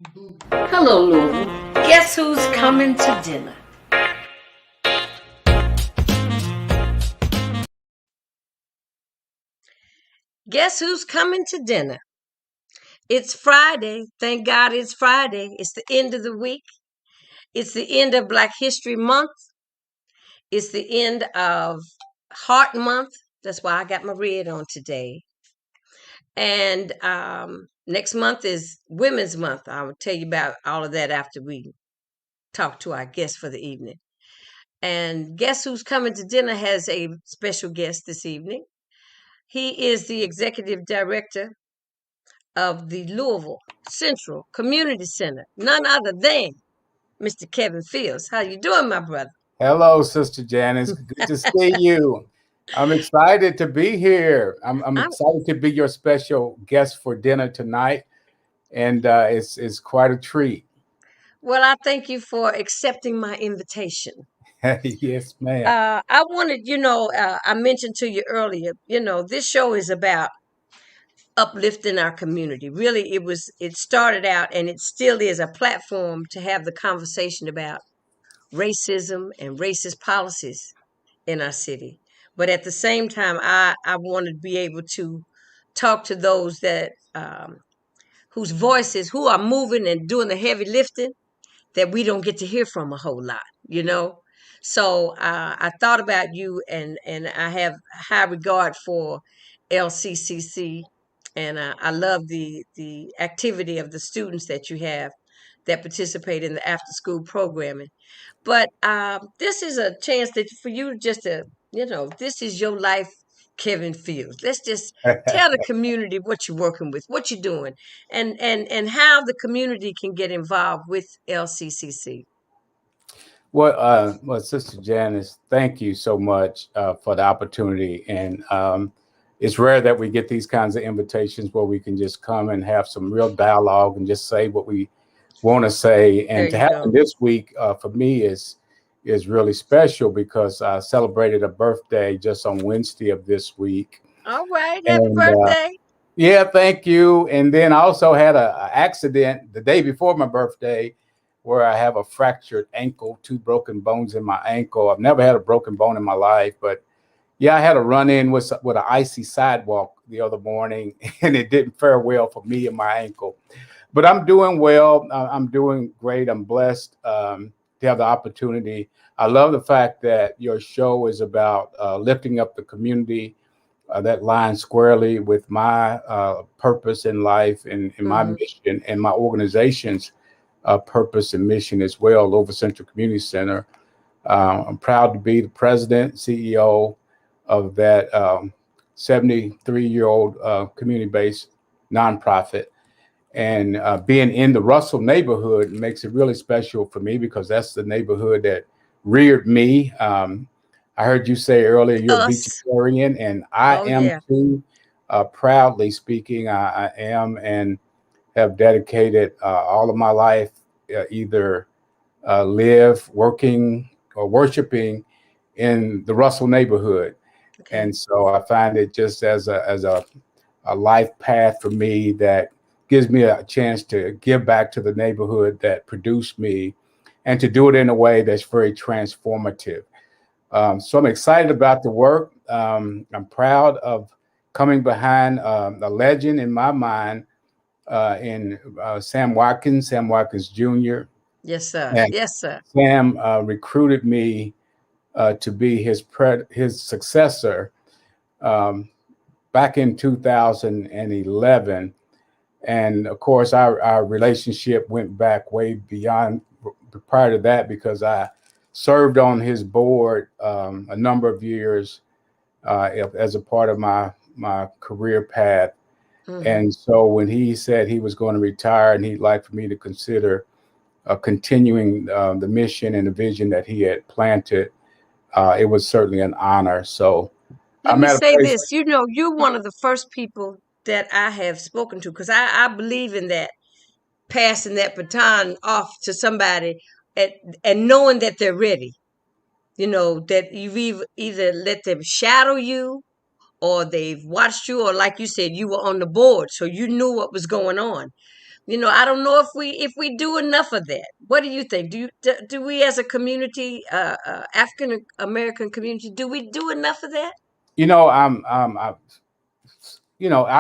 Hello, Louisville. Guess who's coming to dinner? Guess who's coming to dinner? It's Friday. Thank God it's Friday. It's the end of the week. It's the end of Black History Month. It's the end of Heart Month. That's why I got my red on today. And next month is Women's Month. I will tell you about all of that after we talk to our guest for the evening. And guess who's coming to dinner has a special guest this evening. He is the executive director of the Louisville Central Community Center, none other than Mr. Kevin Fields. How you doing, my brother? Hello, Sister Janice. Good to see you. I'm excited to be here. I'm I'm, excited to be your special guest for dinner tonight, and it's quite a treat. well, I thank you for accepting my invitation. Yes, ma'am. I wanted, I mentioned to you earlier, this show is about uplifting our community. Really, it started out and it still is a platform to have the conversation about racism and racist policies in our city. But at the same time, I want to be able to talk to those that whose voices, who are moving and doing the heavy lifting that we don't get to hear from a whole lot. So I thought about you, and I have high regard for LCCC, and I love the activity of the students that you have that participate in the after school programming. But this is a chance that for you just to, this is your life, Kevin Fields. Let's just tell the community what you're working with, what you're doing, and how the community can get involved with LCCC. Well, Sister Janice, thank you so much for the opportunity. And it's rare that we get these kinds of invitations where we can just come and have some real dialogue and just say what we want to say. There And to you happen go. this week for me is really special because I celebrated a birthday just on Wednesday of this week. All right. Happy And birthday. yeah, thank you. And then I also had a accident the day before my birthday where I have a fractured ankle, two broken bones in my ankle. I've never had a broken bone in my life, but yeah, I had a run in with an icy sidewalk the other morning, and it didn't fare well for me and my ankle. But I'm doing well. I'm doing great. I'm blessed to have the opportunity. I love the fact that your show is about lifting up the community. That lines squarely with my purpose in life and my Hmm. mission and my organization's purpose and mission as well, Louisville Central Community Center. I'm proud to be the president, CEO of that 73-year-old community-based nonprofit. And being in the Russell neighborhood makes it really special for me because that's the neighborhood that reared me. I heard you say earlier you're a Us. vegetarian, and I Oh, am yeah. too. Proudly speaking, I am and have dedicated all of my life either live, working, or worshiping in the Russell neighborhood. Okay. And so I find it just as a life path for me that gives me a chance to give back to the neighborhood that produced me and to do it in a way that's very transformative. So I'm excited about the work. I'm proud of coming behind a legend in my mind in Sam Watkins Jr. Yes, sir. And Yes, sir. Sam recruited me to be his successor um, back in 2011. And of course, our relationship went back way beyond prior to that because I served on his board a number of years as a part of my career path. Hmm. And so when he said he was going to retire and he'd like for me to consider continuing the mission and the vision that he had planted, it was certainly an honor. So Let I'm me at a say place. this. You're one of the first people that I have spoken to because I believe in that, passing that baton off to somebody and, and knowing that they're ready. That you've either let them shadow you or they've watched you, or like you said, you were on the board, so you knew what was going on. I don't know if we do enough of that. What do you think? Do we as a community, African American community, do we do enough of that? I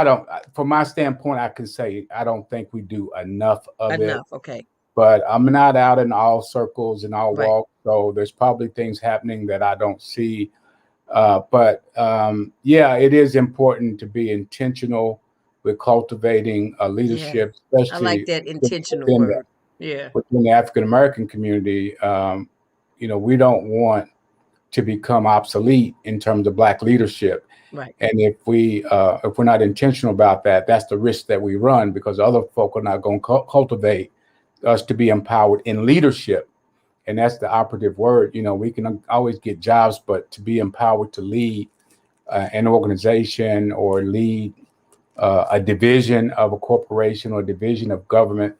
don't. From my standpoint, I can say I don't think we do enough of it. Enough, okay. But I'm not out in all circles and all Right. walks, so there's probably things happening that I don't see. But yeah, it is important to be intentional with cultivating a Yeah. leadership, I like especially that intentional within the word. Yeah. within the African American community. We don't want to become obsolete in terms of Black leadership. Right. And if we're not intentional about that, that's the risk that we run, because other folk are not going to cultivate us to be empowered in leadership. And that's the operative word. We can always get jobs, but to be empowered to lead an organization or lead a division of a corporation or division of government,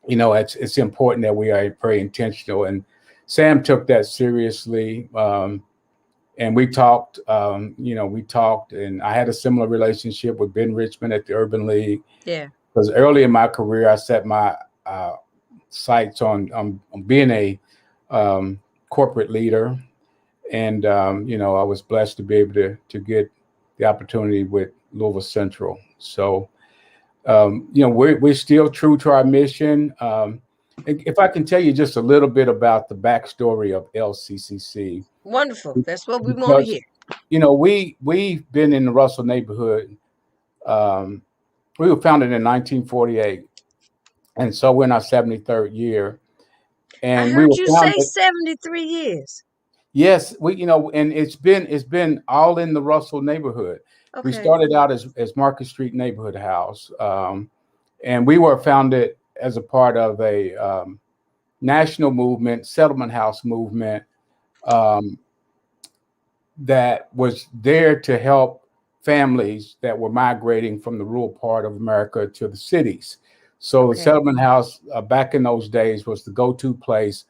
it's important that we are very intentional. And Sam took that seriously. And we talked, and I had a similar relationship with Ben Richmond at the Urban League. Yeah. Because early in my career, I set my sights on being a corporate leader. And, I was blessed to be able to get the opportunity with Louisville Central. So, we're still true to our mission. If I can tell you just a little bit about the backstory of LCCC. Wonderful. That's what we want to Because, hear. we've been in the Russell neighborhood. We were founded in 1948. And so we're in our 73rd year. I And we heard were you say founded. 73 years. Yes, and it's been all in the Russell neighborhood. We Okay. started out as Market Street Neighborhood House, and we were founded as a part of a national movement, settlement house movement, um, that was there to help families that were migrating from the rural part of America to the cities. So the Okay. settlement house back in those days was the go-to place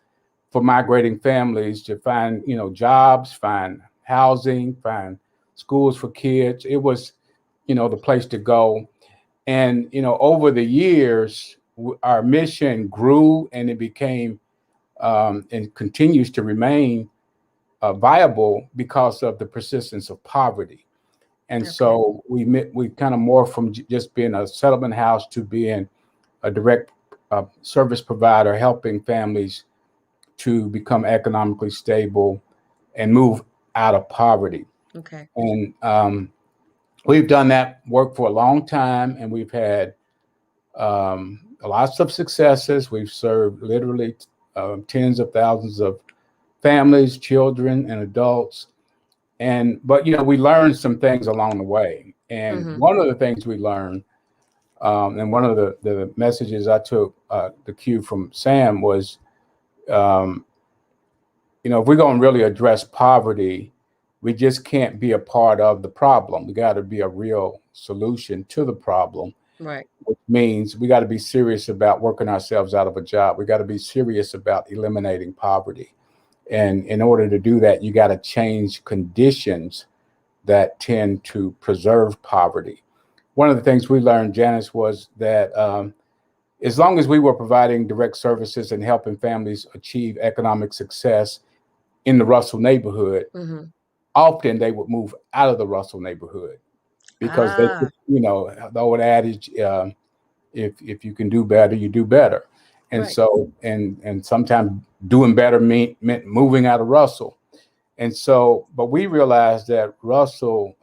for migrating families to find, jobs, find housing, find schools for kids. It was, the place to go. And, over the years, our mission grew, and it became and continues to remain viable because of the persistence of poverty. And Okay. so we kind of morphed from just being a settlement house to being a direct service provider, helping families to become economically stable and move out of poverty. Okay. And we've done that work for a long time, and we've had lots of successes. We've served literally tens of thousands of families, children, and adults. But we learned some things along the way. And Mm-hmm. one of the things we learned, and one of the messages I took the cue from Sam was, if we're going to really address poverty, we just can't be a part of the problem. We got to be a real solution to the problem. Right. Which means we got to be serious about working ourselves out of a job. We got to be serious about eliminating poverty. And in order to do that, you got to change conditions that tend to preserve poverty. One of the things we learned, Janice, was that as long as we were providing direct services and helping families achieve economic success in the Russell neighborhood, Mm-hmm. often they would move out of the Russell neighborhood because they, the old adage, if you can do better, you do better. And Right. so, and sometimes doing better meant moving out of Russell. And so, but we realized that Russell,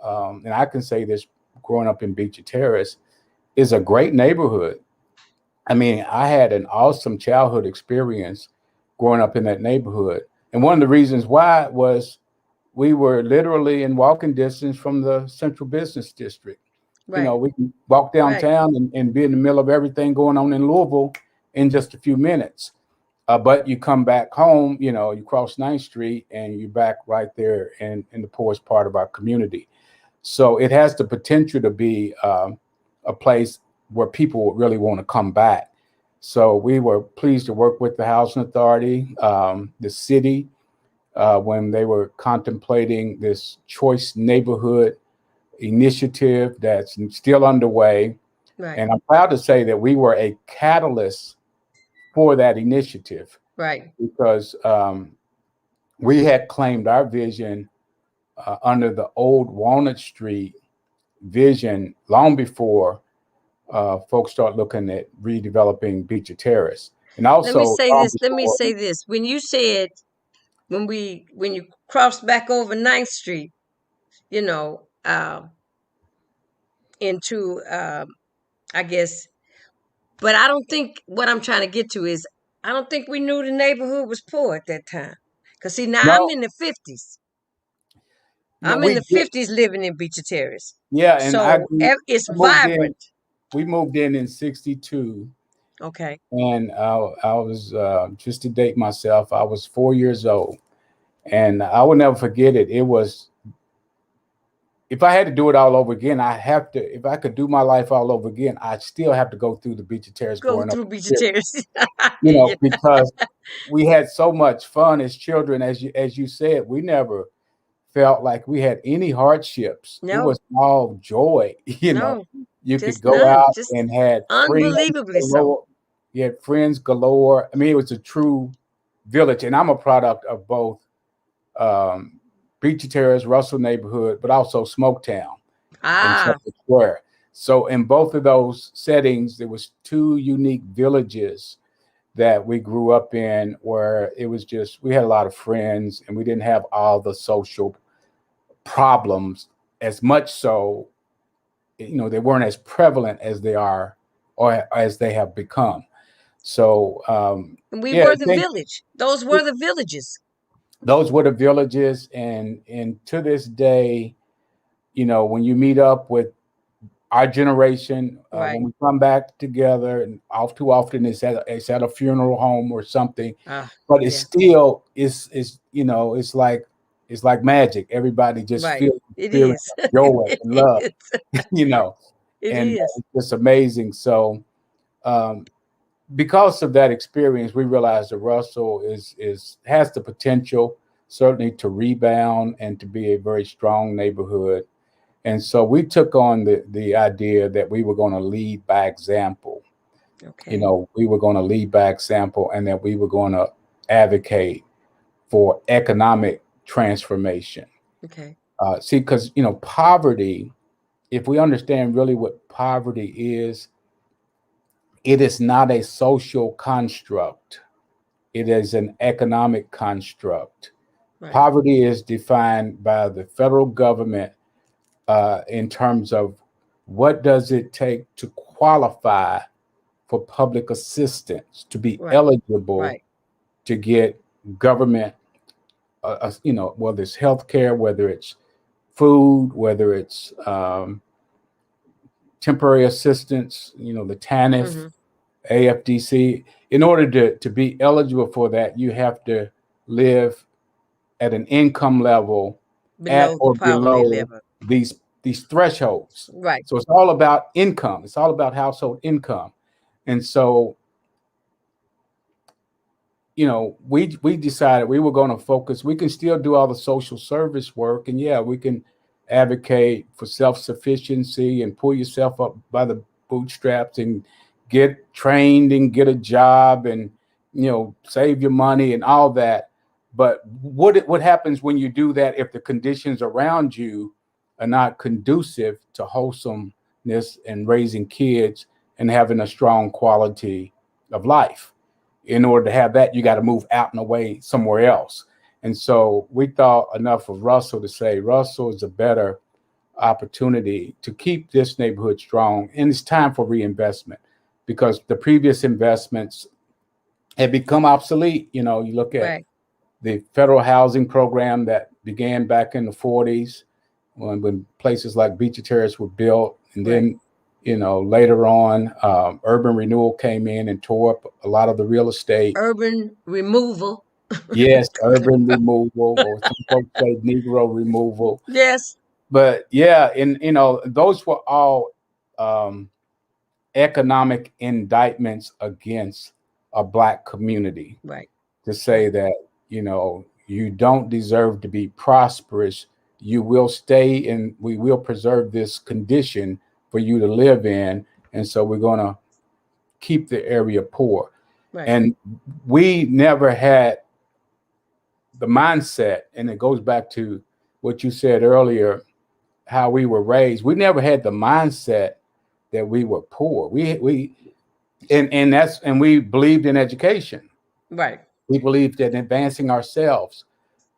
and I can say this growing up in Beecher Terrace, is a great neighborhood. I mean, I had an awesome childhood experience growing up in that neighborhood. And one of the reasons why was we were literally in walking distance from the Central Business District. Right. We can walk downtown and be in the middle of everything going on in Louisville in just a few minutes. But you come back home, you cross 9th Street and you're back right there in the poorest part of our community. So it has the potential to be a place where people would really want to come back. So we were pleased to work with the Housing Authority, the city, when they were contemplating this choice neighborhood initiative that's still underway. Right. And I'm proud to say that we were a catalyst for that initiative Right. because we had claimed our vision under the old Walnut Street vision long before folks start looking at redeveloping Beecher Terrace. And Let me also say long this. Let me before, say this. When you said when you crossed back over 9th Street, you know, into I guess, but I don't think what I'm trying to get to is I don't think we knew the neighborhood was poor at that time. Cause see, now I'm no, in the 50s. no, I'm in we the did, 50s living in Beecher Terrace. yeah, and I So agree. it's I moved in. vibrant. We moved in '62, Okay. and I was just to date myself. I was 4 years old, and I will never forget it. It was if I had to do it all over again, I have to. If I could do my life all over again, I'd still have to go through the Beecher Terrace Go growing up. through Beecher Terrace. You know, Yeah. because we had so much fun as children, as you said, we never felt like we had any hardships. It No, was all joy. no, You could just go none. out Just and had friends unbelievably so. galore. You had friends galore. I mean, it was a true village, and I'm a product of both um, Beachy Terrace, Russell neighborhood, but also Smoketown and Ah, Shepherd Square. So in both of those settings, there was two unique villages that we grew up in where it was just we had a lot of friends and we didn't have all the social problems as much so they weren't as prevalent as they are or as they have become. So we yeah, were I the think village. Those were the villages. those were the villages, and to this day, when you meet up with our generation, Right. when we come back together, and all too often it's at a funeral home or something, Ah, but it's yeah. still it's like magic. Everybody just Right. feels It feeling is. of joy It and love, is. you know, It and is. it's just amazing. So um, because of that experience, we realized that Russell has the potential certainly to rebound and to be a very strong neighborhood. And so we took on the idea that we were going to lead by example. Okay. We were going to lead by example and that we were going to advocate for economic transformation. Okay. See, because, poverty, if we understand really what poverty is, it is not a social construct, it is an economic construct. Right. Poverty is defined by the federal government in terms of what does it take to qualify for public assistance, to be Right. eligible Right. to get government, whether it's healthcare, whether it's food, whether it's temporary assistance, the TANF, Mm-hmm. AFDC. In order to be eligible for that, you have to live at an income level at Below the or poverty below level. these thresholds. Right. So it's all about income. It's all about household income. And so, we decided we were going to focus. We can still do all the social service work, and yeah, we can advocate for self-sufficiency and pull yourself up by the bootstraps and get trained and get a job and save your money and all that. But what happens when you do that if the conditions around you are not conducive to wholesomeness and raising kids and having a strong quality of life? In order to have that, you got to move out and away somewhere else. And so we thought enough of Russell to say Russell is a better opportunity to keep this neighborhood strong. And it's time for reinvestment because the previous investments had become obsolete. You look at Right. the federal housing program that began back in the 40s when places like Beecher Terrace were built. And Right. then later on, urban renewal came in and tore up a lot of the real estate. Urban removal. Yes, urban removal, or some folks say Negro removal. Yes. But yeah, and those were all um, economic indictments against a Black community Right. to say Right. that you don't deserve to be prosperous. You will stay and we will preserve this condition for you to live in, and so we're going to keep the area poor. Right. And we never had the mindset, and it goes back to what you said earlier, how we were raised. We never had the mindset that we were poor. And we believed in education. Right. We believed in advancing ourselves,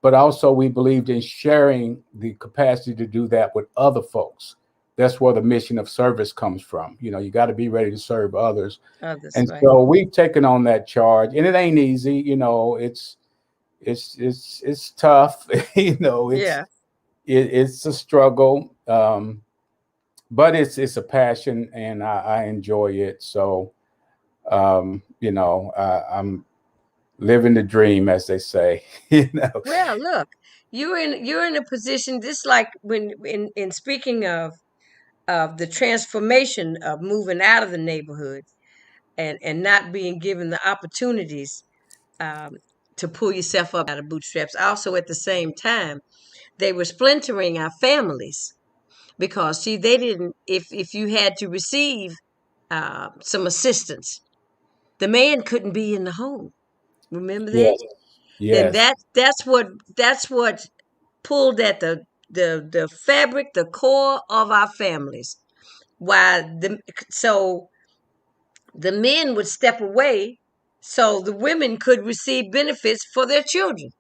but also we believed in sharing the capacity to do that with other folks. That's where the mission of service comes from. You know, you got to be ready to serve others. Others, And right. so we've taken on that charge, and it ain't easy. You know, it's tough. You know, it's a struggle, but it's a passion, and I enjoy it. So, you know, I'm living the dream, as they say. You know. Well, look, you're in a position, just like when in speaking of the transformation of moving out of the neighborhood and not being given the opportunities um, to pull yourself up out of bootstraps. Also, at the same time, they were splintering our families because, see, they didn't. If you had to receive some assistance, the man couldn't be in the home. Remember that? Yes. Then Yes. that's what pulled at the fabric, the core of our families. Why so the men would step away so the women could receive benefits for their children.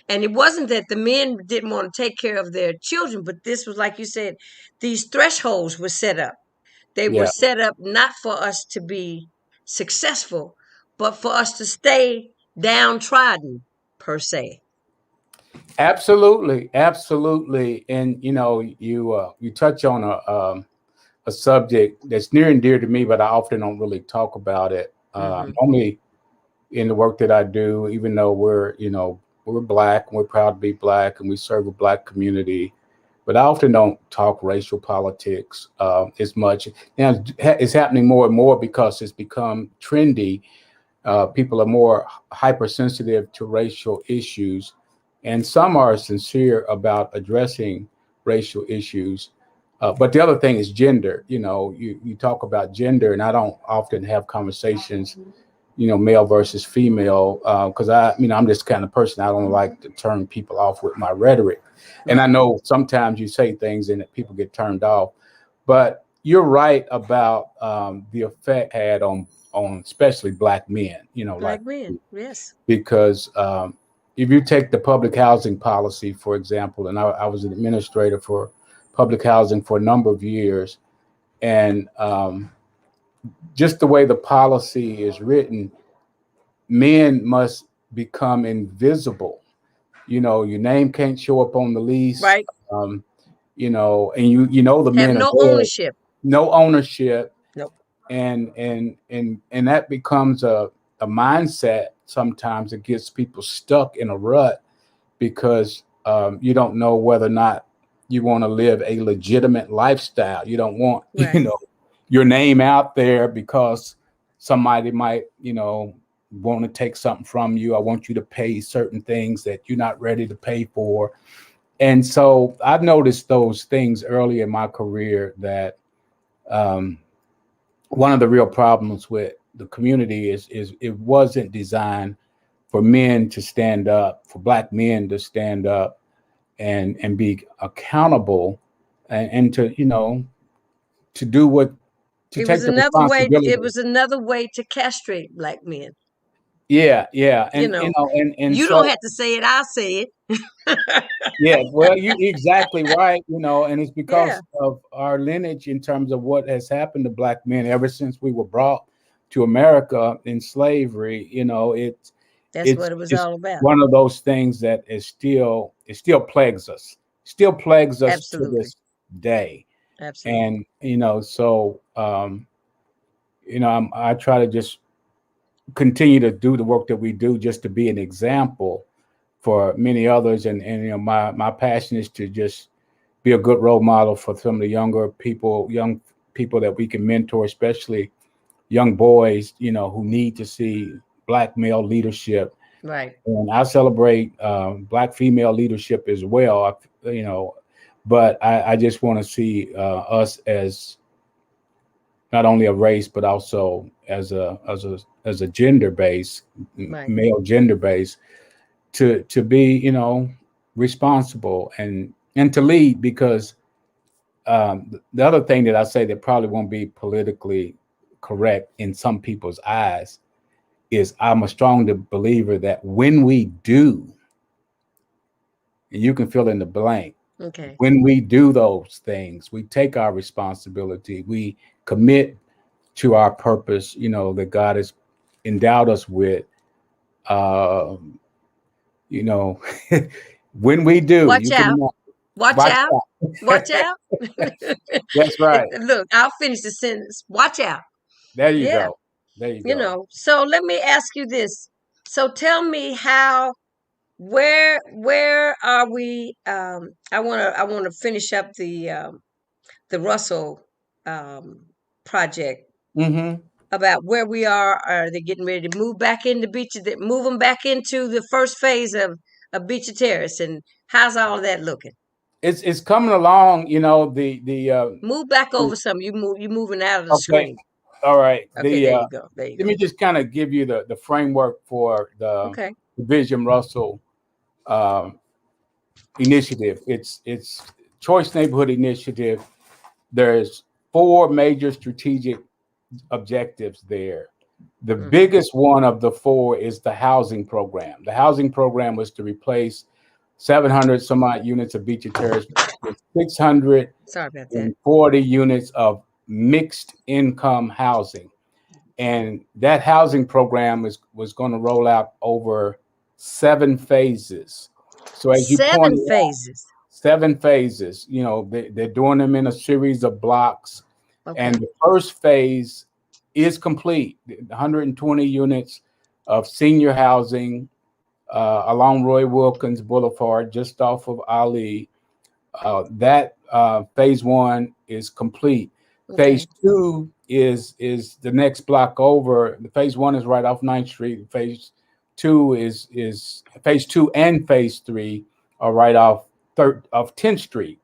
And it wasn't that the men didn't want to take care of their children, but this was, like you said, these thresholds were set up. They were Yeah. set up not for us to be successful, but for us to stay downtrodden, per se. Absolutely. Absolutely. And you know, you touch on a subject that's near and dear to me, but I often don't really talk about it. Normally in the work that I do, even though we're Black, and we're proud to be Black, and we serve a Black community, but I often don't talk racial politics as much. Now it's happening more and more because it's become trendy. People are more hypersensitive to racial issues, and some are sincere about addressing racial issues. But the other thing is gender. You know, you talk about gender, and I don't often have conversations, you know, male versus female, because I'm this kind of person. I don't like to turn people off with my rhetoric. And I know sometimes you say things and people get turned off, but you're right about the effect it had on especially Black men, you know, Black like, men, yes. because if you take the public housing policy, for example, and I was an administrator for public housing for a number of years, and just the way the policy is written, men must become invisible. You know, your name can't show up on the lease. Right. You know, and you know the Have men are no there, ownership. no ownership, Nope. and that becomes a mindset. Sometimes it gets people stuck in a rut because you don't know whether or not you want to live a legitimate lifestyle. You don't want Right. your name out there because somebody might want to take something from you. I want you to pay certain things that you're not ready to pay for. And so I've noticed those things early in my career, that one of the real problems with the community is it wasn't designed for men to stand up, for Black men to stand up and be accountable, and to to do what to It was take the another way. It responsibility. was another way to castrate Black men. Yeah, You and know, and you don't so have to say it. I'll say it. yeah, well, you exactly right. And it's Yeah, because of our lineage in terms of what has happened to Black men ever since we were brought to America in slavery. that's It's what it was just all about. one of those things that it still plagues us, to Absolutely. this day. Absolutely. And so I try to just continue to do the work that we do, just to be an example for many others. And my passion is to just be a good role model for some of the young people that we can mentor, especially young boys, who need to see Black male leadership. Right. And I celebrate Black female leadership as well. But I just want to see us as not only a race, but also as a gender base, Right. male gender base, to be, responsible and to lead. Because the other thing that I say that probably won't be politically correct in some people's eyes is I'm a strong believer that when we do, and you can fill in the blank, Okay. when we do those things, we take our responsibility, we commit to our purpose, that God has endowed us with. Uh, you know, when we do, Watch you out. can Watch watch out. out. Watch out. That's right. Look, I'll finish the sentence. Watch out. There you Yeah. go. There you go. So let me ask you this. So tell me how where are we I want to finish up the Russell um project Hmm. about where we are. Are they getting ready to move back into Beecher, move them back into the first phase of Beecher Terrace, and how's all of that looking? It's coming along. Move back over some. You moving out of the Okay. screen. All right. Okay, there you go. There you Let go. me just kind of give you the framework for the Okay. Vision Russell um, initiative. It's Choice Neighborhood Initiative. There's four major strategic objectives there. The Hmm. biggest one of the four is the housing program. The housing program was to replace 700 some odd units of Beecher Terrace with Sorry about that. 640 units of mixed income housing. And that housing program was going to roll out over 7 phases. So as you Seven pointed out, phases. 7 phases, they're doing them in a series of blocks. And Okay. the first phase is complete, 120 units of senior housing along Roy Wilkins Boulevard, just off of Ali. That phase one is complete. Phase Okay. two is the next block over. The phase one is right off 9th Street. Phase two and phase three are right off 10th Street.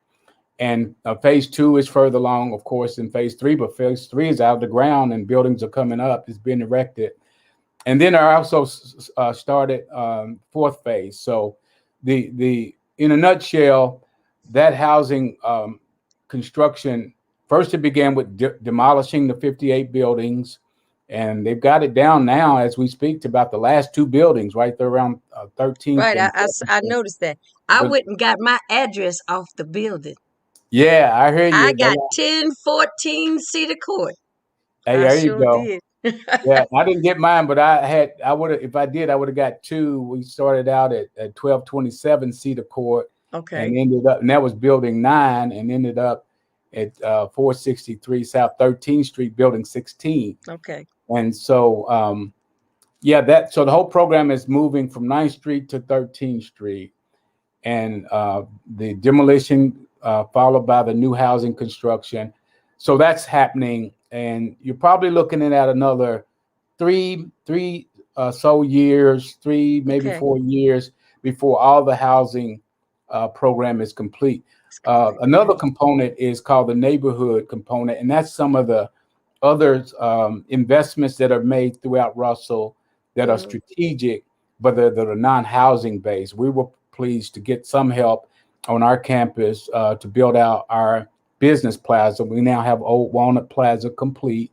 And phase two is further along, of course, in phase three, but phase three is out of the ground and buildings are coming up. It's being erected. And then I also started fourth phase. So the in a nutshell, that housing construction, first it began with demolishing the 58 buildings, and they've got it down now as we speak to about the last two buildings, right there around 13th Right. and I 14th. noticed that. I But went and got my address off the building. yeah, I hear I you. got 1014 Cedar Court. Hey, I there you sure go. did. Yeah, I didn't get mine, but I would have, if I did, I would have got two. We started out at 1227 Cedar Court and Okay. ended up, and that was building 9, and ended up at 463 South 13th Street, building 16. Okay. And so, so the whole program is moving from 9th Street to 13th Street, and the demolition followed by the new housing construction. So that's happening, and you're probably looking at another three so years, maybe Okay. 4 years before all the housing program is complete. It's complete. Another Okay. component is called the neighborhood component, and that's some of the other investments that are made throughout Russell that are Hmm. strategic, but that are non-housing based. We were pleased to get some help on our campus to build out our business plaza. We now have Old Walnut Plaza complete,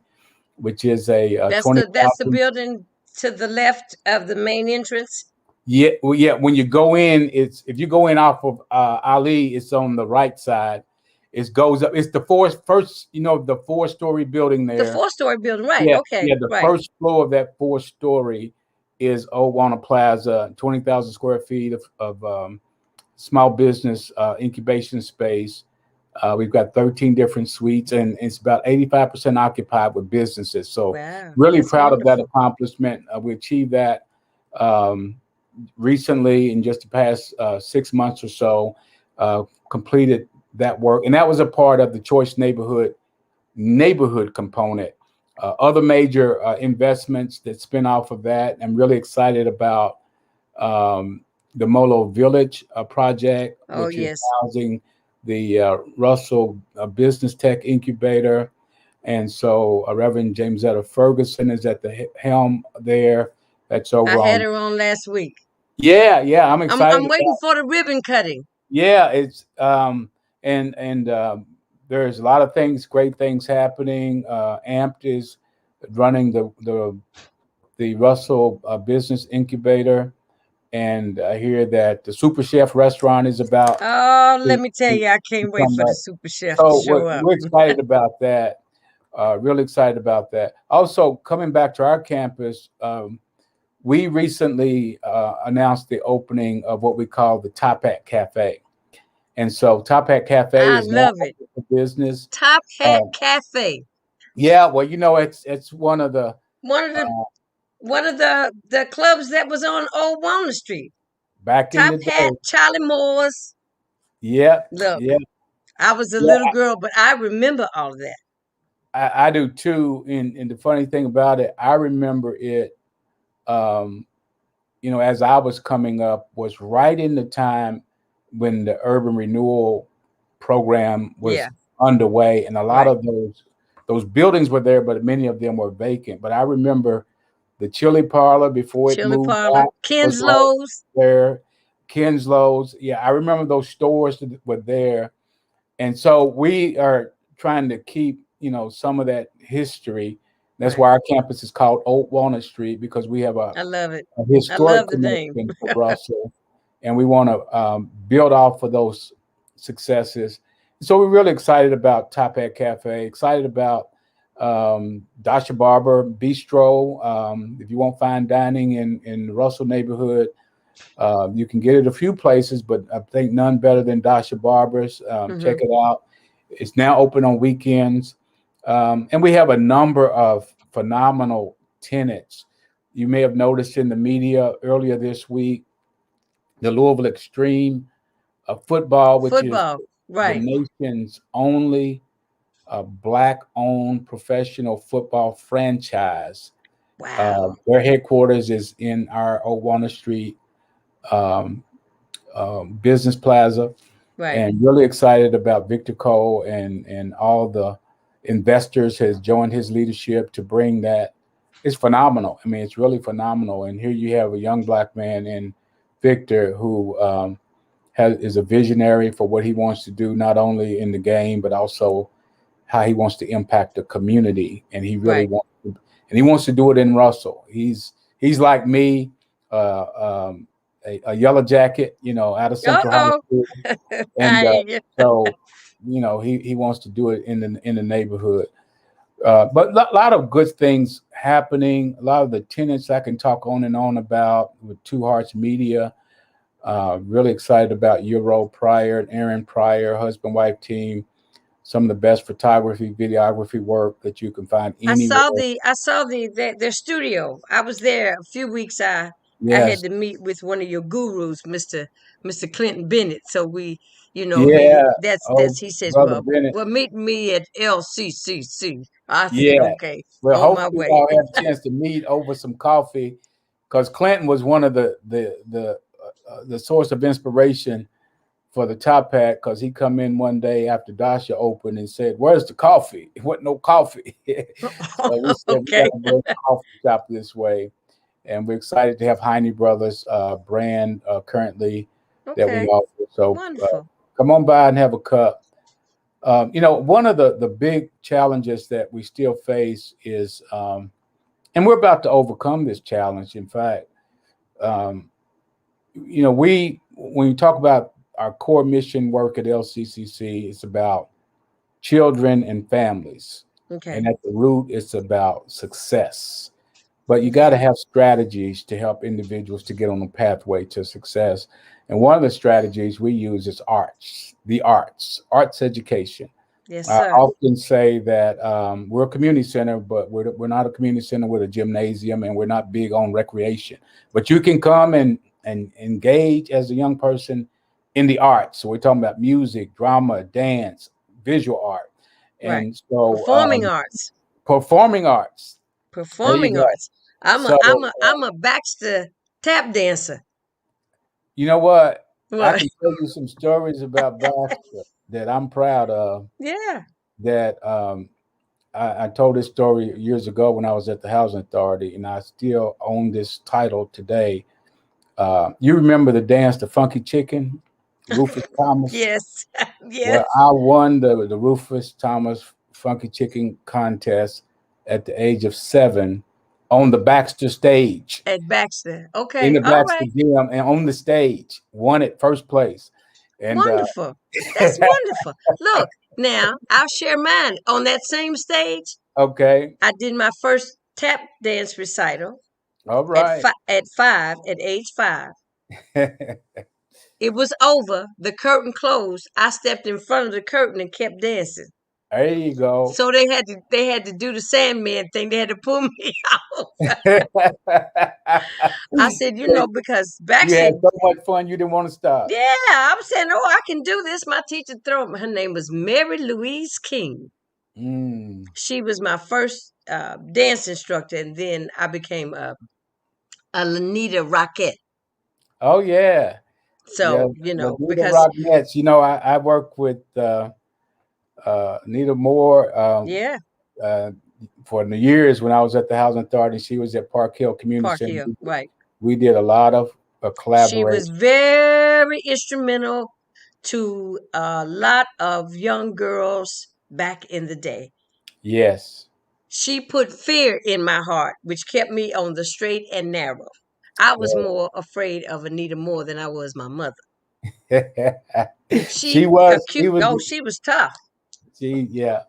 which is a That's the 20,000. building to the left of the main entrance. Yeah, well, yeah. When you go in, it's if you go in off of Ali, it's on the right side. It goes up. It's the first, the 4-story building The there. four-story building. Right. Yeah, Okay. yeah. The Right. first floor of that 4-story is Old Walnut Plaza, 20,000 square feet of small business incubation space. We've got 13 different suites, and it's about 85% occupied with businesses. So, Wow. really That's proud of that wonderful. accomplishment. We achieved that um, recently in just the past 6 months or so. Completed that work, and that was a part of the Choice neighborhood component. Other major investments that spin off of that. I'm really excited about the Molo Village project, Oh which is yes. housing the Russell Business Tech Incubator. And so Reverend Jamesetta Ferguson is at the helm there. That's I over had on. her on last week. Yeah, I'm excited I'm waiting about. for the ribbon cutting. Yeah, it's and there's a lot of things, great things happening. Amped is running the Russell Business Incubator, and I hear that the Super Chef restaurant is about Oh, let to, me tell to you, I can't wait come for the up. super chef to So show up. we're excited about that. Really excited about that. Also, coming back to our campus, we recently announced the opening of what we call the Top Hat Cafe. And so Top Hat Cafe I is now love it. open for business. Top Hat Uh, Cafe. yeah, well, it's one of the One of the uh, one of the clubs that was on Old Walnut Street. back in Top the Hat, day. Charlie Moore's. Yeah, Look, yeah, I was a yeah. little girl, but I remember all of that. I do too. And the funny thing about it, I remember it. Um, as I was coming up, was right in the time when the urban renewal program was Yeah, underway, and a lot right. of those buildings were there, but many of them were vacant. But I remember the chili parlor before it Chili moved parlor, out was right Kinslow's. there. Kinslow's, yeah, I remember those stores that were there, and so we are trying to keep some of that history. That's Right. why our campus is called Old Walnut Street, because we have I love it. a I historic love the name. connection to Russell, and we want to build off of those successes. So we're really excited about Top Hat Cafe, excited about Dasha Barber Bistro. If you want fine dining in the Russell neighborhood, you can get it a few places, but I think none better than Dasha Barber's. Check Hmm. it out. It's now open on weekends. And we have a number of phenomenal tenants. You may have noticed in the media earlier this week, the Louisville Extreme football, which is Football. the Right. nation's only black-owned professional football franchise. Wow. Their headquarters is in our Old Walnut Street um, business plaza, Right. and really excited about Victor Cole and all the investors has joined his leadership to bring that. It's phenomenal. I mean, it's really phenomenal. And here you have a young black man in Victor who is a visionary for what he wants to do, not only in the game but also how he wants to impact the community. And he really Right. wants to, and he wants to do it in Russell. He's like me, a yellow jacket, out of Uh Central High oh. School, and I hear you. so he wants to do it in the neighborhood. But a lot of good things happening. A lot of the tenants I can talk on and on about with Two Hearts Media. Really excited about Euro Pryor and Aaron Pryor, husband wife team. Some of the best photography, videography work that you can find anywhere. I saw their studio. I was there a few weeks. I had Yes, to meet with one of your gurus, Mr. Clinton Bennett. So yeah. Oh, he says, brother Bennett. well, meet me at LCCC. I said, Yeah. okay, Well, on my hopefully way. I'll have a chance to meet over some coffee, because Clinton was one of the source of inspiration for the Top Hat, because he come in one day after Dasha opened and said, "Where's the coffee?" It wasn't no coffee. So we said we got Okay, to bring a coffee shop this way, and we're excited to have Heine Brothers brand currently that we okay, offer. So wonderful. come on by and have a cup. One of the big challenges that we still face is, and we're about to overcome this challenge. In fact, um, we when you talk about our core mission work at LCCC, it's about children and families, and Okay, at the root, it's about success. But you got to okay, have strategies to help individuals to get on the pathway to success. And one of the strategies we use is arts education. yes, I sir. often say that we're a community center, but we're not a community center with a gymnasium, and we're not big on recreation. But you can come and engage as a young person in the arts. So we're talking about music, drama, dance, visual art, Right. and so Performing arts. performing arts. There you Performing go. arts. So I'm a Baxter tap dancer. you know what? I What? can tell you some stories about Baxter that I'm proud of. Yeah. That I told this story years ago when I was at the Housing Authority, and I still own this title today. You remember the dance, the Funky Chicken, Rufus Thomas? Yes. Well, Yes. I won the Rufus Thomas Funky Chicken contest at the age of 7 on the Baxter stage, At Baxter. in Okay. the All Baxter right. gym, and on the stage, won it first place. And Wonderful. That's wonderful. Look, now I'll share mine. On that same stage, okay, I did my first tap dance recital all right. at age 5. It was over. The curtain closed. I stepped in front of the curtain and kept dancing. There you go. So they had to do the Sandman thing. They had to pull me out. I said, because You Baxter, had so much fun, you didn't want to stop. yeah, I'm saying, oh, I can do this. My teacher her name was Mary Louise King. Mm. She was my first dance instructor, and then I became a Lanita Rockette. Oh yeah, yeah. So, Lanita because, Rocknets. I work with Nita Moore yeah, uh, for the years when I was at the Housing Authority. She was at Park Hill Community Park Center. Hill, right. We did a lot of She was collaboration. very instrumental to a lot of young girls back in the day. Yes. She put fear in my heart, which kept me on the straight and narrow. I was more afraid of Anita Moore than I was my mother. She was. She was. She was tough, She. Yeah.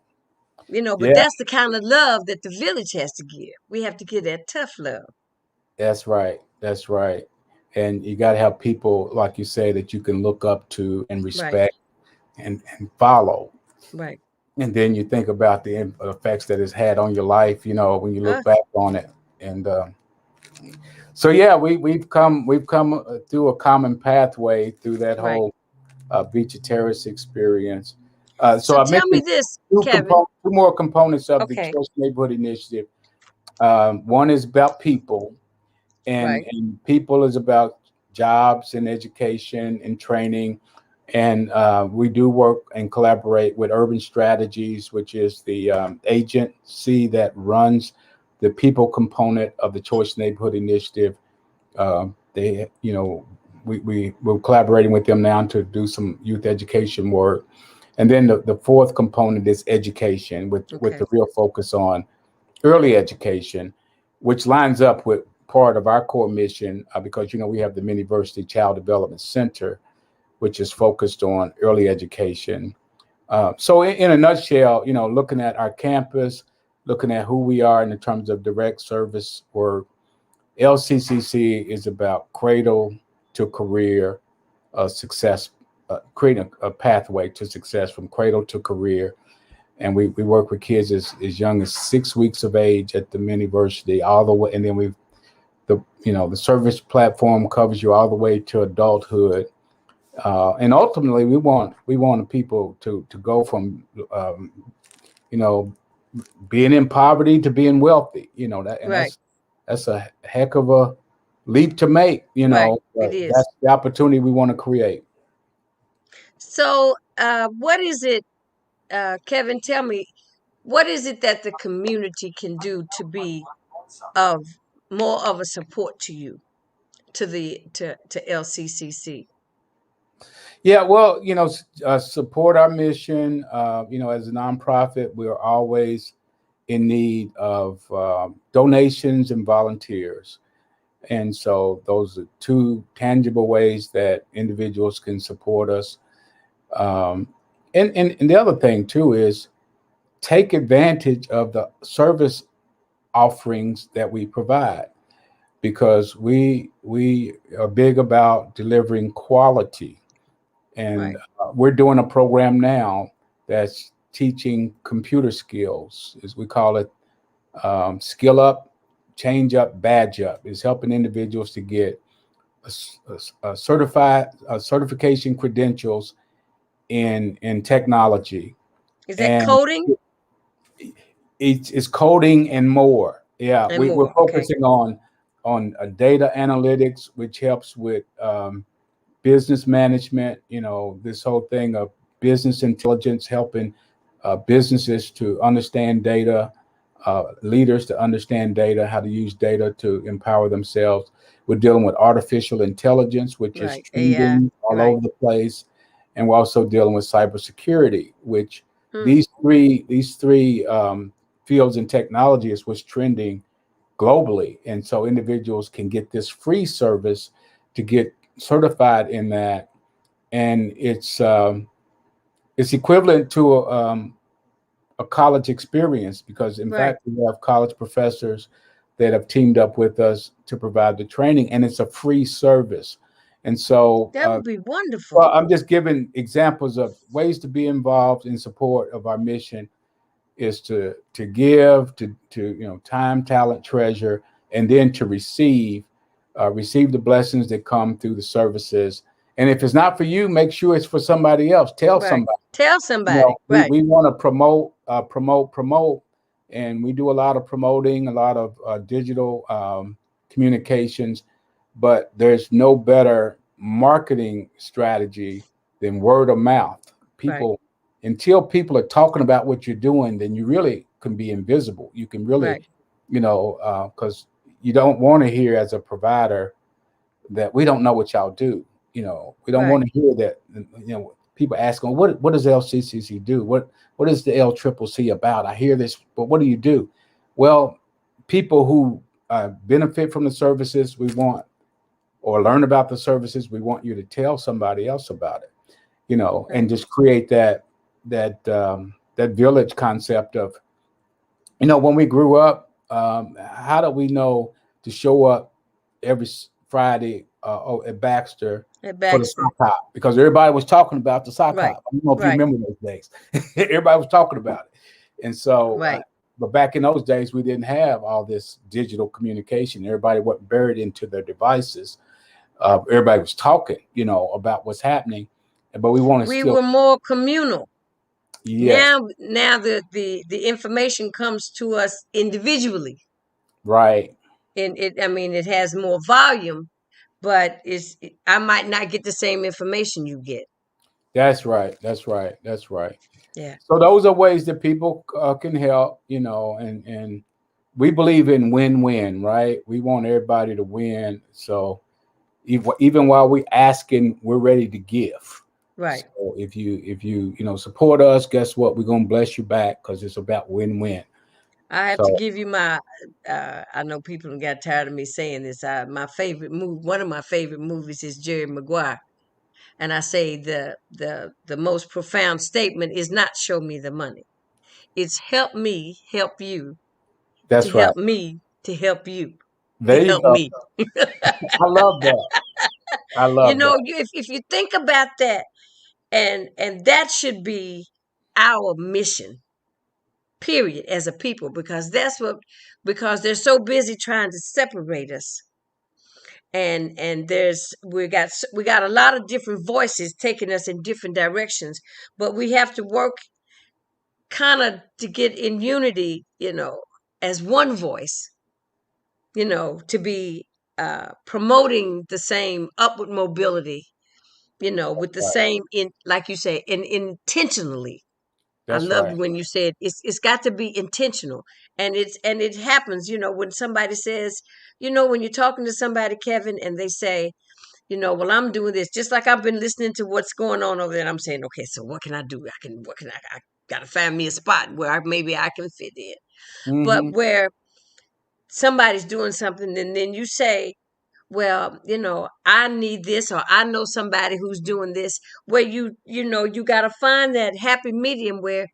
but Yeah. that's the kind of love that the village has to give. We have to give that tough love. That's right. That's right. And you got to have people, like you say, that you can look up to and Right, respect and follow. right. And then you think about the effects that it's had on your life, when you Uh, look back on it. And so, yeah, we've come through a common pathway through that right. whole Beach of Terrace experience. So So I tell me mentioned this, Kevin. two more components of the Okay, Choice Neighborhood Initiative. One is about people, and right. people is about jobs and education and training. And we do work and collaborate with Urban Strategies, which is the agency that runs the people component of the Choice Neighborhood Initiative. We're collaborating with them now to do some youth education work. And then the fourth component is education, with Okay, the real focus on early education, which lines up with part of our core mission, because we have the Mini-versity Child Development Center, which is focused on early education. So in a nutshell, looking at our campus, looking at who we are in terms of direct service work, LCCC is about cradle to career success, creating a pathway to success from cradle to career. And we work with kids as young as 6 weeks of age at the Mini-versity, all the way, and then the service platform covers you all the way to adulthood. And ultimately, we want people to go from being in poverty to being wealthy. And right, that's a heck of a leap to make. right. It But is. that's the opportunity we want to create. So, what is it, Kevin? Tell me, what is it that the community can do to be of more of a support to you, to LCCC? Yeah, well, support our mission. As a nonprofit, we are always in need of donations and volunteers. And so those are two tangible ways that individuals can support us. Um, and the other thing too is take advantage of the service offerings that we provide, because we are big about delivering quality. And Right. we're doing a program now that's teaching computer skills, as we call it, skill up, change up, badge up. Is helping individuals to get a certification credentials in technology. Is that And coding it's coding and more. Yeah, and we're more? Okay. focusing on data analytics, which helps with business management. This whole thing of business intelligence, helping businesses to understand data, leaders to understand data, how to use data to empower themselves. We're dealing with artificial intelligence, which is Right. AI. trending all Right. over the place, and we're also dealing with cybersecurity, which Hmm. these three fields in technology is what's trending globally, and so individuals can get this free service to get certified in that, and it's equivalent to a college experience, because in Right. fact we have college professors that have teamed up with us to provide the training, and it's a free service. And so That would be wonderful. well, I'm just giving examples of ways to be involved in support of our mission, is to give, to time, talent, treasure, and then to receive the blessings that come through the services. And if it's not for you, make sure it's for somebody else. Tell Right. somebody. Tell somebody. Right. We want to promote, and we do a lot of promoting, a lot of digital communications, but there's no better marketing strategy than word of mouth. Right. People, until people are talking about what you're doing, then you really can be invisible. You can really, Right. because you don't want to hear as a provider that we don't know what y'all do. We don't Right. want to hear that. People asking, what does LCCC do? What is the LCCC about? I hear this, but what do you do? Well, people who benefit from the services we want, or learn about the services, we want you to tell somebody else about it. And Right. just create that village concept of, when we grew up, how do we know to show up every Friday at Baxter At for the Baxter. sock hop? Because everybody was talking about the sock Right. hop. I don't know if you Right. remember those days. Everybody was talking about it. And so, Right. but back in those days, we didn't have all this digital communication. Everybody wasn't buried into their devices. Everybody was talking, about what's happening. But we want to We still, were more communal. yes, Now the information comes to us individually. right. And I mean, it has more volume, but I might not get the same information you get. That's right. That's right. That's right. Yeah. So those are ways that people can help, and we believe in win-win, right? We want everybody to win. So even while we asking, we're ready to give. Right. So if you support us, guess what? We're gonna bless you back, because it's about win-win. I have to So give you my. I know people got tired of me saying this. My favorite movie, one of my favorite movies, is Jerry Maguire, and I say the most profound statement is not "show me the money." It's help me help you to that's right. help me to help you to There you help go. me. I love that. I love that. If you think about that, and that should be our mission, period, as a people, because they're so busy trying to separate us, and we got a lot of different voices taking us in different directions, but we have to work kind of to get in unity, as one voice, to be promoting the same upward mobility, with the Right. same, like you say, intentionally. I That's loved right. when you said it's got to be intentional, and it happens, when somebody says, when you're talking to somebody, Kevin, and they say, well, I'm doing this, just like I've been listening to what's going on over there, and I'm saying, okay, so what can I do? I got to find me a spot where maybe I can fit in, but Hmm. where somebody's doing something, and then you say, well, I need this, or I know somebody who's doing this, where you got to find that happy medium where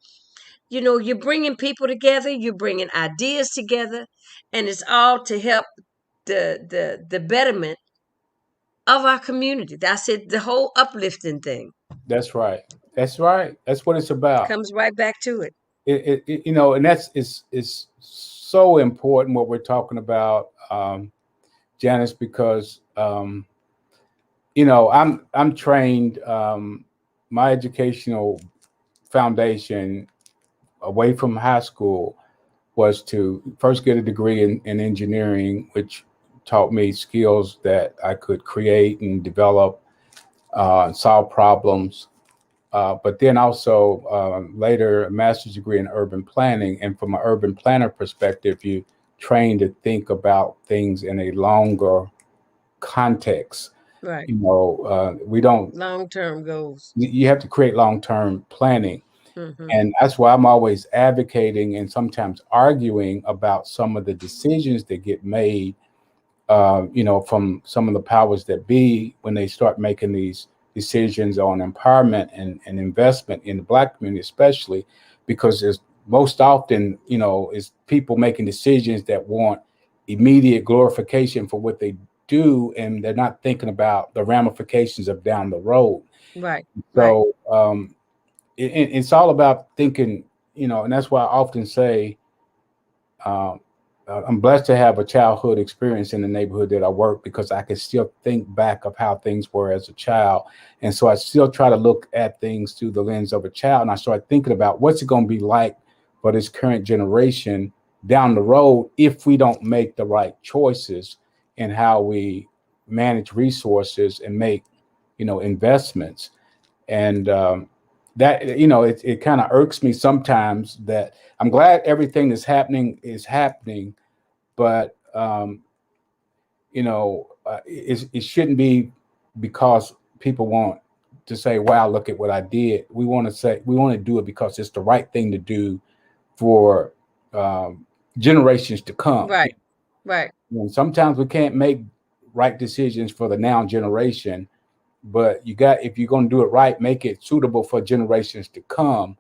you're bringing people together, you're bringing ideas together, and it's all to help the betterment of our community. That's it, the whole uplifting thing That's right. That's right. That's what it's about. comes right back to it. And that's is so important what we're talking about, Janice, because I'm trained. My educational foundation away from high school was to first get a degree in engineering, which taught me skills that I could create and develop, solve problems. But then also later a master's degree in urban planning. And from an urban planner perspective, you train to think about things in a longer context. Right. We don't, Long-term goals. you have to create long-term planning. Hmm. And that's why I'm always advocating and sometimes arguing about some of the decisions that get made, from some of the powers that be when they start making these decisions on empowerment and investment in the Black community, especially because there's most often, is people making decisions that want immediate glorification for what they do, and they're not thinking about the ramifications of down the road. Right. Right. So it's all about thinking, and that's why I often say, um, I'm blessed to have a childhood experience in the neighborhood that I work, because I can still think back of how things were as a child. And so I still try to look at things through the lens of a child. And I start thinking about what's it going to be like for this current generation down the road if we don't make the right choices in how we manage resources and make, investments. And that, it kind of irks me sometimes that I'm glad everything that's happening is happening, but it shouldn't be because people want to say, "Wow, look at what I did." We want to do it because it's the right thing to do for generations to come. Right. Right. And sometimes we can't make right decisions for the now generation, but if you're going to do it right, make it suitable for generations to come,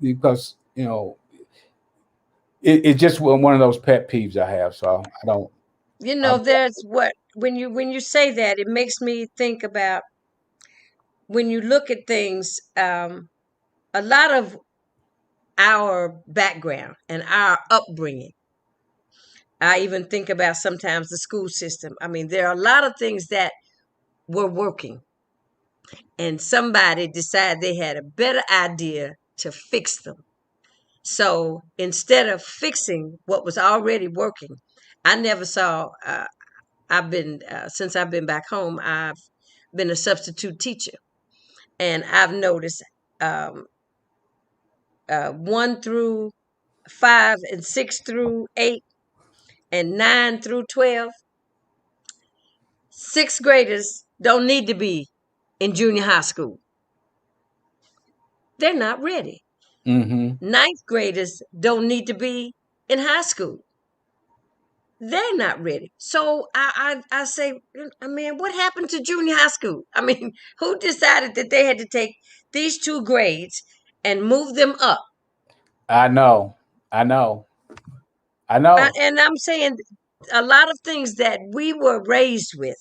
because it's just one of those pet peeves I have. So I don't. There's what when you say that, it makes me think about when you look at things, a lot of our background and our upbringing. I even think about sometimes the school system. I mean, there are a lot of things that were working, and somebody decided they had a better idea to fix them. So instead of fixing what was already working, I never saw. I've been since I've been back home. I've been a substitute teacher, and I've noticed, 1 through 5 and 6 through 8 and 9 through 12. Sixth graders don't need to be in junior high school. They're not ready. Mm-hmm. Ninth graders don't need to be in high school. They're not ready. So I say, man, what happened to junior high school? I mean, who decided that they had to take these 2 grades and move them up? I know. I know. I know. And I'm saying a lot of things that we were raised with,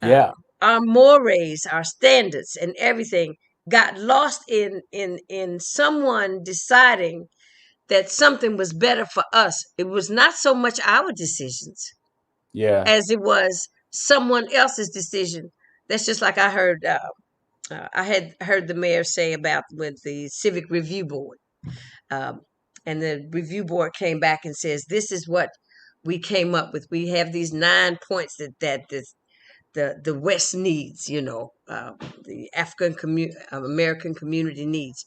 Yeah. our mores, our standards, and everything got lost in someone deciding that something was better for us. It was not so much our decisions Yeah. as it was someone else's decision. That's just like I heard. I had heard the mayor say about with the civic review board, um, and the review board came back and says, "This is what we came up with. We have these 9 points that the West needs. The African American community needs.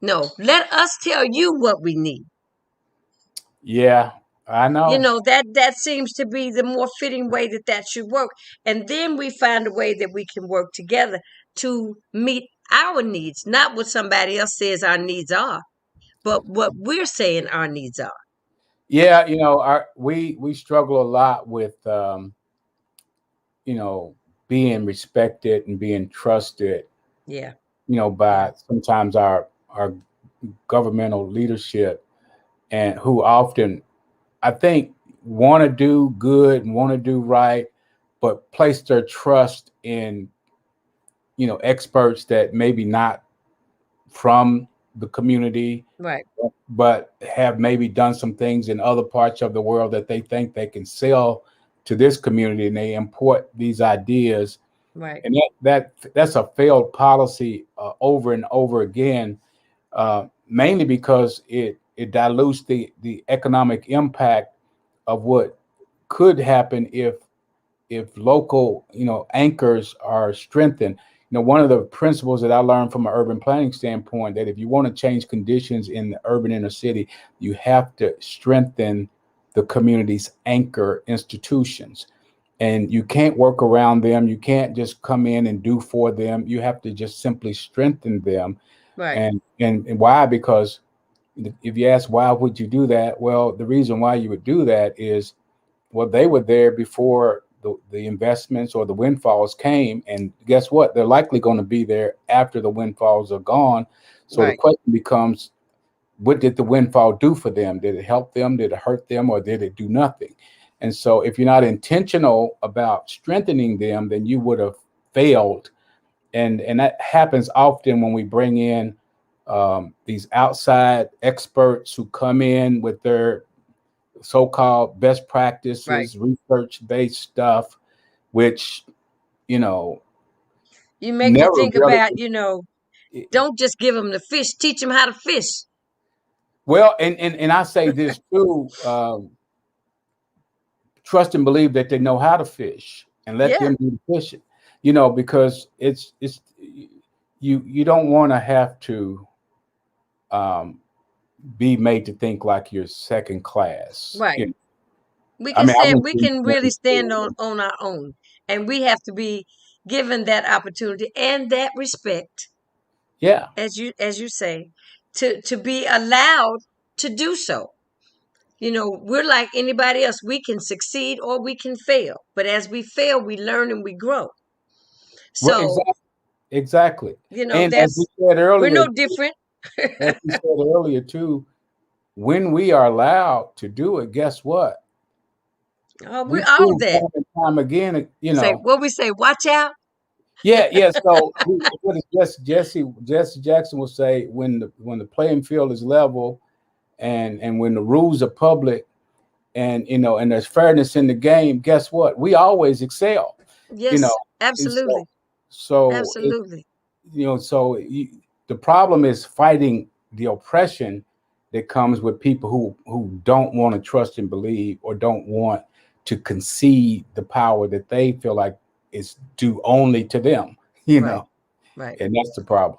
No, let us tell you what we need." Yeah. I know. That seems to be the more fitting way that should work, and then we find a way that we can work together to meet our needs, not what somebody else says our needs are, but what we're saying our needs are. Yeah. We struggle a lot with being respected and being trusted, Yeah. Yeah. by sometimes our governmental leadership, and who often, I think, want to do good and want to do right, but place their trust in, experts that maybe not from the community, Right. but have maybe done some things in other parts of the world that they think they can sell to this community, and they import these ideas. Right. And that's a failed policy over and over again, mainly because it dilutes the economic impact of what could happen if local anchors are strengthened. one of the principles that I learned from an urban planning standpoint, that if you want to change conditions in the urban inner city, you have to strengthen the community's anchor institutions. And you can't work around them. You can't just come in and do for them. You have to just simply strengthen them. Right. And why? Because if you ask why would you do that, well, the reason why you would do that is, well, they were there before the investments or the windfalls came, and guess what? They're likely going to be there after the windfalls are gone. So the Right. question becomes, what did the windfall do for them? Did it help them? Did it hurt them? Or did it do nothing? And so if you're not intentional about strengthening them, then you would have failed. And that happens often when we bring in these outside experts who come in with their so-called best Right. practices, research-based stuff, which, you know, You make me never think really. about, don't just give them the fish, teach them how to fish. Well, and I say this too, trust and believe that they know how to fish and let Yeah. them do the fishing, because it's you don't want to have to um, be made to think like you're second class. Right. I mean, I went We to can really morning stand school. on our own, and we have to be given that opportunity and that respect, Yeah. as you say, to be allowed to do so. We're like anybody else. We can succeed or we can fail, but as we fail, we learn and we grow. Well, So, exactly. And as we that's said we're earlier, no different. as we said earlier too, when we are allowed to do it, guess what? We We all prove that. time and time again, Say what we say. Watch out. Yeah, yeah. So what is Jesse Jackson will say, when the playing field is level, and when the rules are public, and and there's fairness in the game, guess what? We always excel. You know, Yes, and so absolutely, so it absolutely. so the problem is fighting the oppression that comes with people who don't want to trust and believe, or don't want to concede the power that they feel like is due only to them. you Right, know right. and that's the problem.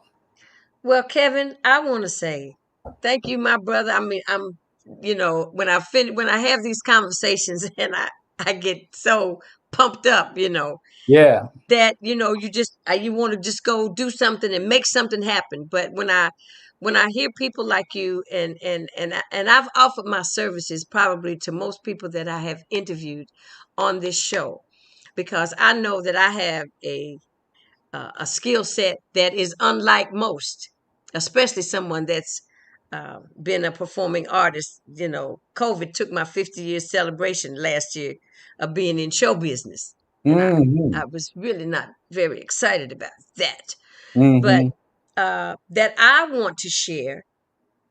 Well, Kevin, I want to say thank you, my brother. I mean, when I have these conversations and I get so pumped up, Yeah. that you want to just go do something and make something happen. But when I hear people like you, and I've offered my services probably to most people that I have interviewed on this show, because I know that I have a skill set that is unlike most, especially someone that's been a performing artist. COVID took my 50-year celebration last year of being in show business, and I Hmm. was really not very excited about that. But Hmm. that I want to share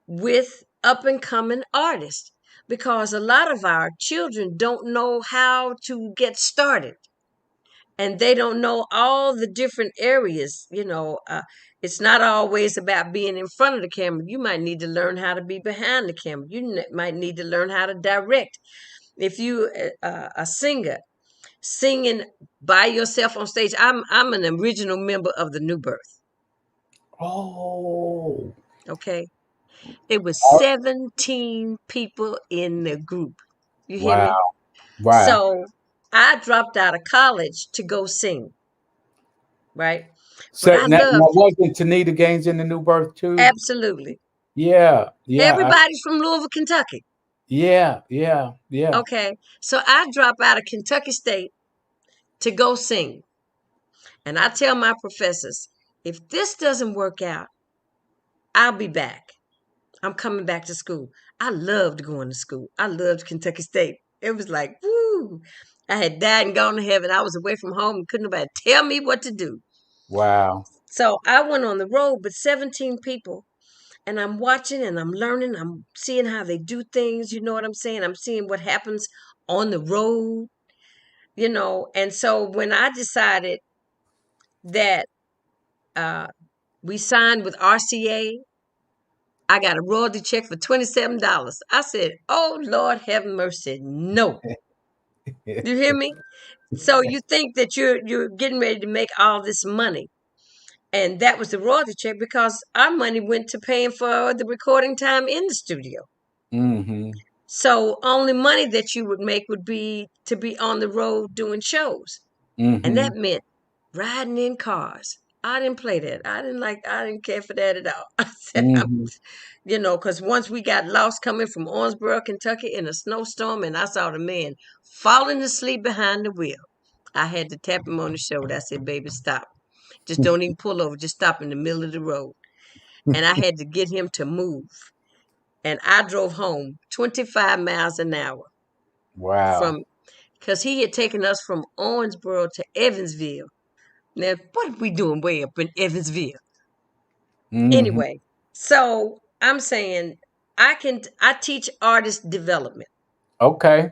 with up and coming artists, because a lot of our children don't know how to get started, and they don't know all the different areas. It's not always about being in front of the camera. You might need to learn how to be behind the camera. You might need to learn how to direct. If you a singer singing by yourself on stage, I'm an original member of the New Birth. Oh, Okay, it was oh, 17 people in the group. You hear wow, me? wow. So I dropped out of college to go sing, right? But So I now loved it. wasn't Tanita Gaines in the New Birth too? Absolutely. Yeah, yeah, Everybody's from Louisville, Kentucky. yeah, yeah, yeah. Okay. So I drop out of Kentucky State to go sing. And I tell my professors, if this doesn't work out, I'll be back. I'm coming back to school. I loved going to school. I loved Kentucky State. It was like, woo. I had died and gone to heaven. I was away from home and couldn't nobody tell me what to do. Wow. So I went on the road with 17 people, and I'm watching and I'm learning. I'm seeing how they do things. You know what I'm saying? I'm seeing what happens on the road. And so when I decided that uh, we signed with RCA, I got a royalty check for $27. I said, "Oh Lord, have mercy, no!" You hear me? So you think that you're getting ready to make all this money, And that was the royalty check because our money went to paying for the recording time in the studio. Mm-hmm. So only money that you would make would be to be on the road doing shows. And Mm-hmm. that meant riding in cars. I didn't play that. I didn't care for that at all. I said, Mm-hmm. because once we got lost coming from Owensboro, Kentucky in a snowstorm, and I saw the man falling asleep behind the wheel, I had to tap him on the shoulder. I said, baby, stop. Just don't even pull over. Just stop in the middle of the road. And I had to get him to move. And I drove home 25 miles an hour Wow. from, because he had taken us from Owensboro to Evansville. Now, what are we doing way up in Evansville? Mm-hmm. Anyway, so I'm saying I teach artist development. Okay.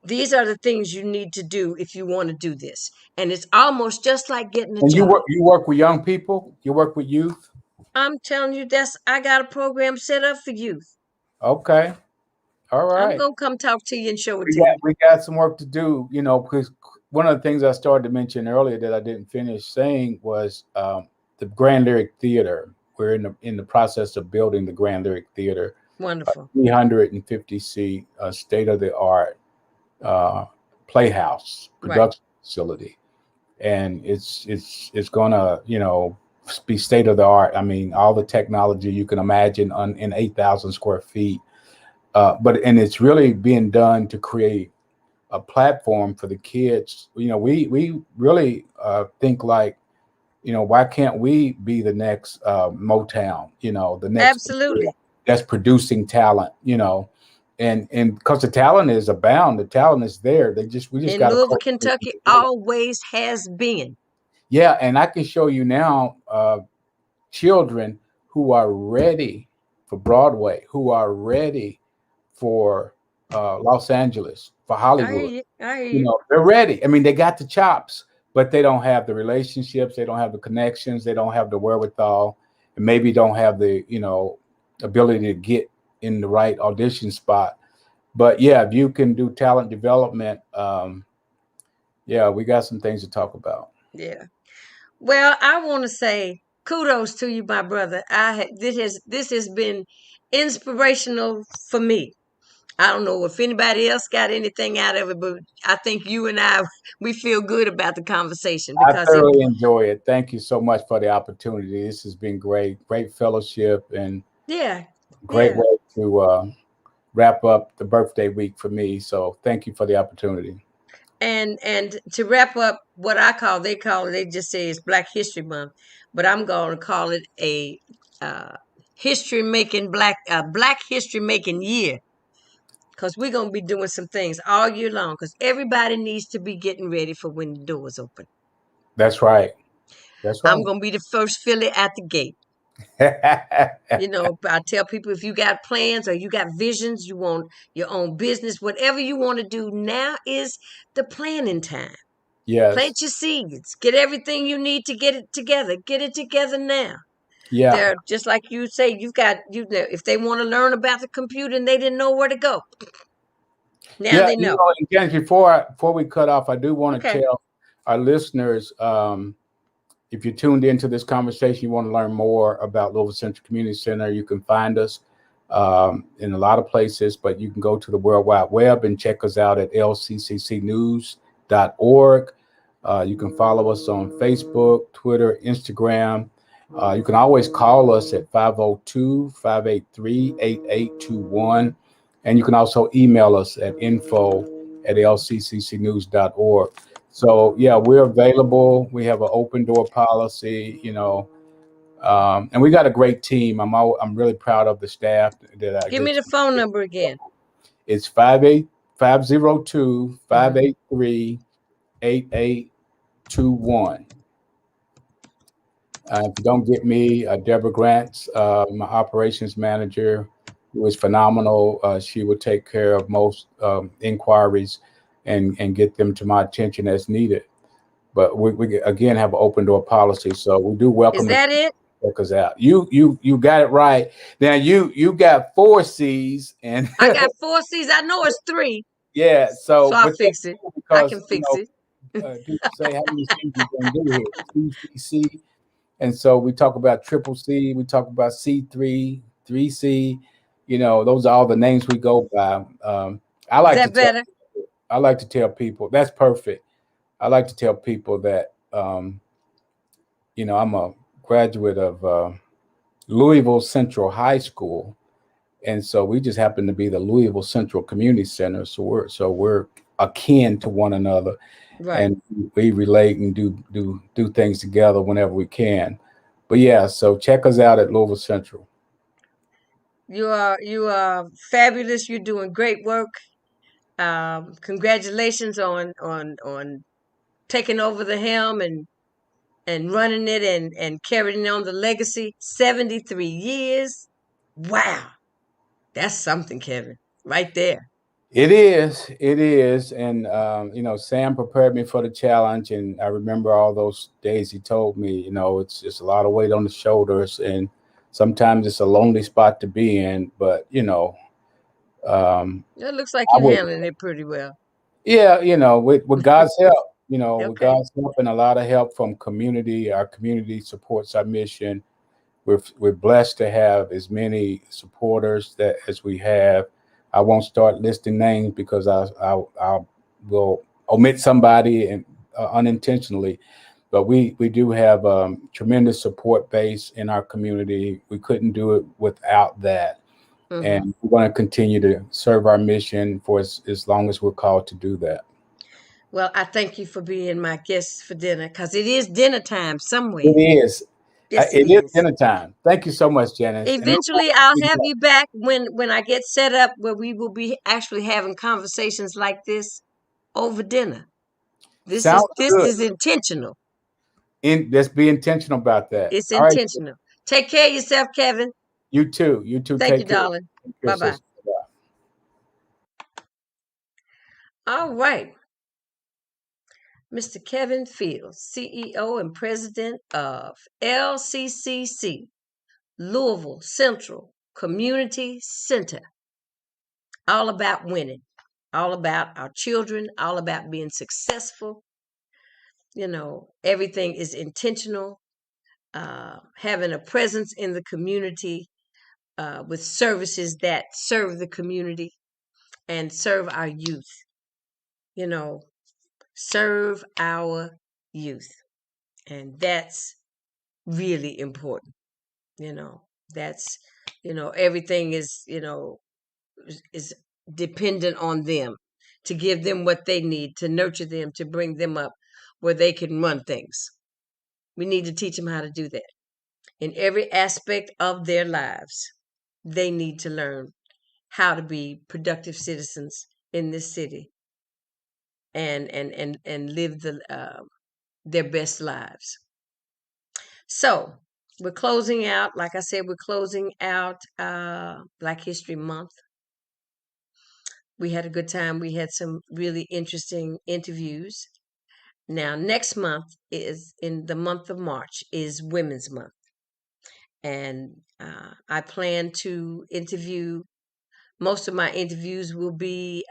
These are the things you need to do if you want to do this. And it's almost just like getting a And job. you work with young people? You work with youth? I'm telling you, I got a program set up for youth. Okay. All I'm right. gonna come talk to you and show it to you. We got some work to do, because one of the things I started to mention earlier that I didn't finish saying was the Grand Lyric Theater. We're in the process of building the Grand Lyric Theater, Wonderful. 350 seat, state of the art playhouse Right. production facility, and it's gonna be state of the art. I mean, all the technology you can imagine in 8,000 square feet. And it's really being done to create a platform for the kids. We really think like, why can't we be the next Motown? The next Absolutely. that's producing talent. And because the talent is abound, the talent is there. We just In got to Louisville, cultivate Kentucky, and develop. always has been. Yeah, and I can show you now children who are ready for Broadway, who are ready for Los Angeles, for I hear Hollywood. you. I hear you. They're ready. I mean, they got the chops, but they don't have the relationships, they don't have the connections, they don't have the wherewithal, and maybe don't have the ability to get in the right audition spot. But yeah, if you can do talent development, yeah, we got some things to talk about. Yeah. Well, I want to say kudos to you, my brother. This has been inspirational for me. I don't know if anybody else got anything out of it, but I think you and I we feel good about the conversation I because it thoroughly enjoy it. Thank you so much for the opportunity. This has been great fellowship, and yeah, great yeah. way to wrap up the birthday week for me. So thank you for the opportunity. And to wrap up what they just say it's Black History Month, but I'm going to call it a Black History Making Year, because we're going to be doing some things all year long, because everybody needs to be getting ready for when the doors open. That's right. That's I'm right. going to be the first filly at the gate. I tell people, if you got plans or you got visions, you want your own business, whatever you want to do, now is the planning time. Yes. Plant your seeds. Get everything you need to get it together. Get it together now. Yeah. They're just like you say, if they want to learn about the computer and they didn't know where to go, now Yeah. they know. And Janice, before we cut off, I do want to Okay. tell our listeners, if you're tuned into this conversation, you want to learn more about Louisville Central Community Center, you can find us in a lot of places, but you can go to the World Wide Web and check us out at lccnews.org. You can follow us on Facebook, Twitter, Instagram. You can always call us at 502-583-8821. And you can also email us at info@lccnews.org. So yeah, we're available. We have an open door policy, and we got a great team. I'm really proud of the staff that I Give me get. the phone number again. It's 502 Mhm. 583 8821. If you don't get me, Deborah Grants, my operations manager, who is phenomenal. She will take care of most inquiries and get them to my attention as needed. But we again have an open door policy, so we do Is welcome the that it? check us out. You got it right. Now you got 4 C's and I got 4 C's. I know it's 3, yeah. so So, I'll but that's fix it. cool I because can fix it. people say how many C's you gonna do here? CCC. And so we talk about triple C, we talk about C3, 3C. Those are all the names we go by. I Is like to that tell better? I like to tell people that's perfect. I like to tell people that I'm a graduate of Louisville Central High School, and so we just happen to be the Louisville Central Community Center. So we're akin to one another, Right. and we relate and do things together whenever we can. But yeah, so check us out at Louisville Central. You are fabulous. You're doing great work. Congratulations on taking over the helm and running it and carrying on the legacy. 73 years. Wow. That's something, Kevin. Right there. It is, and Sam prepared me for the challenge, and I remember all those days he told me, it's a lot of weight on the shoulders, and sometimes it's a lonely spot to be in, but It looks like I you're would, handling it pretty well. yeah, with God's help, with Okay. God's help and a lot of help from community. Our community supports our mission. We're blessed to have as many supporters that as we have. I won't start listing names because I will omit somebody and unintentionally, but we do have tremendous support base in our community. We couldn't do it without that, Hmm. and we're going to continue to serve our mission for as long as we're called to do that. Well, I thank you for being my guest for dinner because it is dinner time somewhere. It is. Yes, it It is is. dinner time. Thank you so much, Janice. And look Eventually, forward to I'll seeing have you. you back when I get set up where we will be actually having conversations like this over dinner. This is Sounds this good. is intentional. Let's be intentional about that. It's All right. intentional. Take care of yourself, Kevin. You too. You too. Thank you, Take care. darling. Take care, Bye bye. sister. All right. Mr. Kevin Fields, CEO and President of LCCC, Louisville Central Community Center. All about winning, all about our children, all about being successful. Everything is intentional. Having a presence in the community with services that serve the community and serve our youth. You know, serve our youth. And that's really important. You know, that's, everything is dependent on them to give them what they need, to nurture them, to bring them up where they can run things. We need to teach them how to do that in every aspect of their lives. They need to learn how to be productive citizens in this city and live their best lives. So we're closing out. Like I said, we're closing out Black History Month. We had a good time. We had some really interesting interviews. Now, next month is in the month of March is Women's Month, and I plan to interview. Most of my interviews will be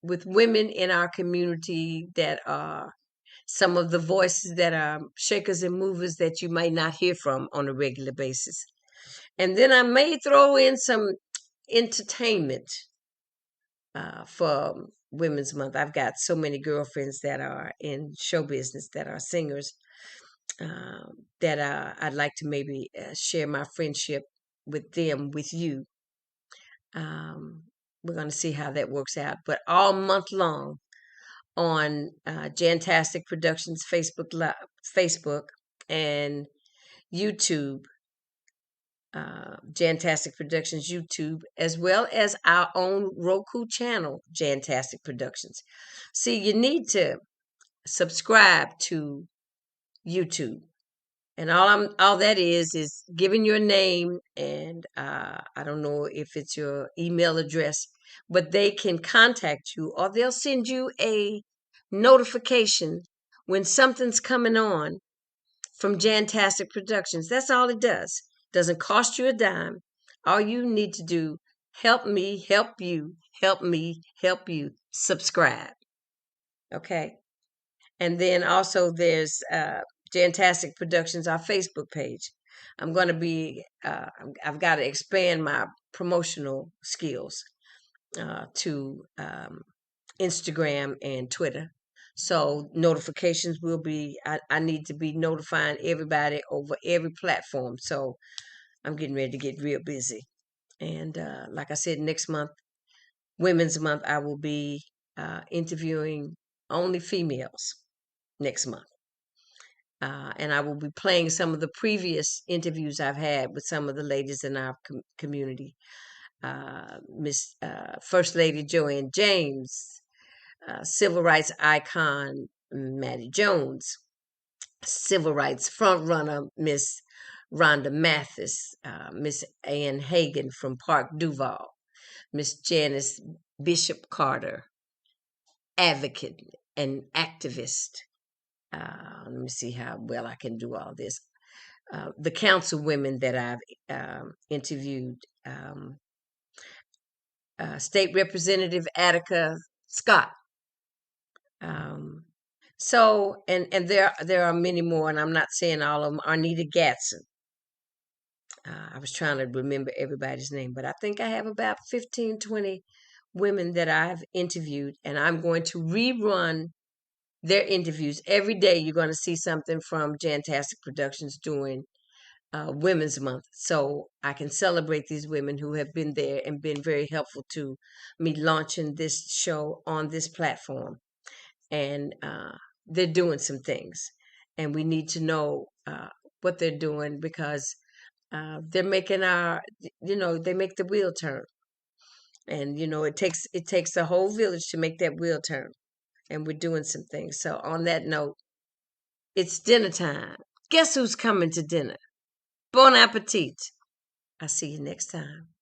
with women in our community that are some of the voices that are shakers and movers that you might not hear from on a regular basis. And then I may throw in some entertainment for Women's Month. I've got so many girlfriends that are in show business that are singers that I'd like to maybe share my friendship with them, with you. Um, we're going to see how that works out. But all month long on Jantastic Productions Facebook and YouTube, Jantastic Productions YouTube, as well as our own Roku channel, Jantastic Productions. See, you need to subscribe to YouTube, and all that is giving your name and I don't know if it's your email address, but they can contact you or they'll send you a notification when something's coming on from Jantastic Productions. That's all it does. Doesn't cost you a dime. All you need to do, help me, help you, help me, help you, subscribe. Okay. And then also there's Jantastic Productions, our Facebook page. I'm going to be, I've got to expand my promotional skills to Instagram and Twitter. So notifications will be, I need to be notifying everybody over every platform. So I'm getting ready to get real busy. And like I said, next month, Women's Month, I will be interviewing only females next month. And I will be playing some of the previous interviews I've had with some of the ladies in our community. Miss First Lady Joanne James, civil rights icon Maddie Jones, civil rights frontrunner Miss Rhonda Mathis, Miss Ann Hagan from Park Duval, Miss Janice Bishop Carter, advocate and activist. Let me see how well I can do all this. The councilwomen that I've interviewed, State Representative Attica Scott. So, and there are many more, and I'm not saying all of them. Arnita Gatson. I was trying to remember everybody's name, but I think I have about 15, 20 women that I've interviewed, and I'm going to rerun their interviews every day. You're going to see something from Jantastic Productions doing Women's Month, so I can celebrate these women who have been there and been very helpful to me launching this show on this platform. And they're doing some things, and we need to know what they're doing, because they're making they make the wheel turn. And it takes a whole village to make that wheel turn, and we're doing some things. So on that note, it's dinner time. Guess who's coming to dinner? Bon appetit. I'll see you next time.